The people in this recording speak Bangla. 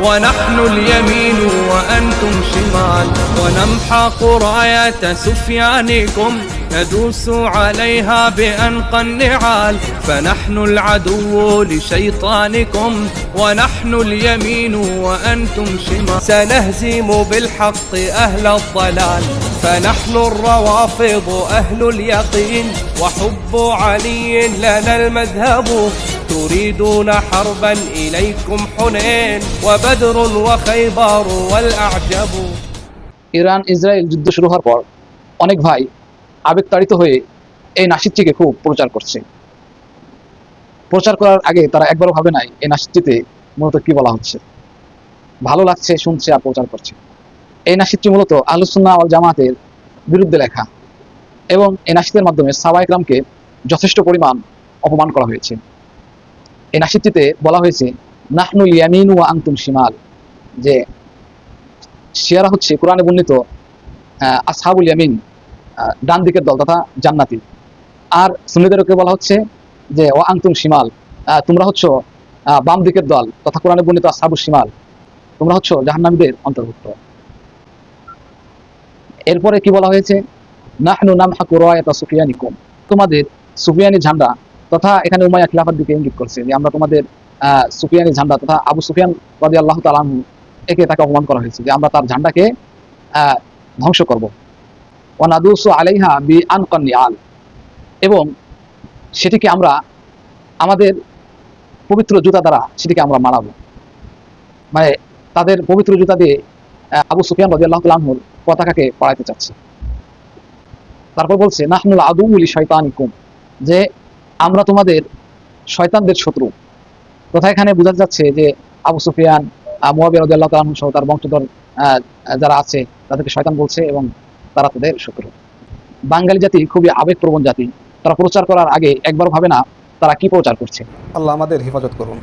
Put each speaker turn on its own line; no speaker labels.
ونحن اليمين وأنتم شمال ونمحق راية سفيانكم ندوس عليها بأنقى النعال فنحن العدو لشيطانكم ونحن اليمين وأنتم شمال سنهزم بالحق أهل الضلال فنحن الروافض أهل اليقين وحب علي لنا المذهب تريدون حربا إليكم حنين وبدر وخيبر والأعجب
ইরান ইসরায়েল যুদ্ধ শুরু হওয়ার পর অনেক ভাই আবেগতাড়িত হয়ে এই নাসিদটিকে খুব প্রচার করছে। প্রচার করার আগে তারা একবারও ভাবে নাই এই নাসিদটিতে মূলত কি বলা হচ্ছে। ভালো লাগছে শুনছে আর প্রচার করছে। এই নাসিদটি মূলত আহলুস সুন্নাহ ওয়াল জামাতের বিরুদ্ধে লেখা এবং এই নাসিদের মাধ্যমে সাহাবা ইকরামকে যথেষ্ট পরিমাণ অপমান করা হয়েছে। এই নাসিদটিতে বলা হয়েছে নাহনুল ইয়ামিন ওয়া আনতুম শিমাল, যে শিয়ারা হচ্ছে কোরআনে বর্ণিত আসহাবুল ইয়ামিন, ডান দিকের দল তথা জান্নাতি, আর সুন্নিদেরকে বলা হচ্ছে যে ওয়া আনতুম শিমাল, তোমরা হচ্ছ বাম দিকের দল তথা কোরআনে বর্ণিত আসহাবুল শিমাল, তোমরা হচ্ছ জাহান্নামীদের অন্তর্ভুক্ত। এরপরে কি বলা হয়েছে নাহনু নামহাকু রায়াতা সুফিয়ানিকুম, তোমাদের সুফিয়ানি ঝান্ডা তথা এখানে উমাইয়া খিলাফার দিকে ইঙ্গিত করছে যে আমরা তোমাদের সুফিয়ানি ঝান্ডা তথা আবু সুফিয়ান রাদিয়াল্লাহু তাআলা আনহু একে তাকে অপমান করা হয়েছে যে আমরা তার ঝান্ডাকে ধ্বংস করব। ওয়া নাদুসু আলাইহা বিআনকান নিআল, এবং সেটিকে আমরা আমাদের পবিত্র জুতা দ্বারা সেটিকে আমরা মারাবো। মানে তাদের পবিত্র জুতা দিয়ে আবু সুফিয়ান রাদিয়াল্লাহু তাআলা আনহুর পতাকাকে পাড়াইতে চাচ্ছে। তারপর বলছে নাহনুল আদুউ লিশাইতানিকুম, যে আমরা তোমাদের শয়তানদের শত্রু। তথা এখানে বোঝা যাচ্ছে যে আবু সুফিয়ান, মুয়াবিয়া রাদিয়াল্লাহু তাআলা আনহু সহ তার বংশধর যারা আছে তাদেরকে শয়তান বলছে এবং তারা তাদের শত্রু। বাঙালি জাতি খুবই আবেগপ্রবণ জাতি, তারা প্রচার করার আগে একবার ভাবে না তারা কি প্রচার করছে।
আল্লাহ আমাদের হেফাজত করুন।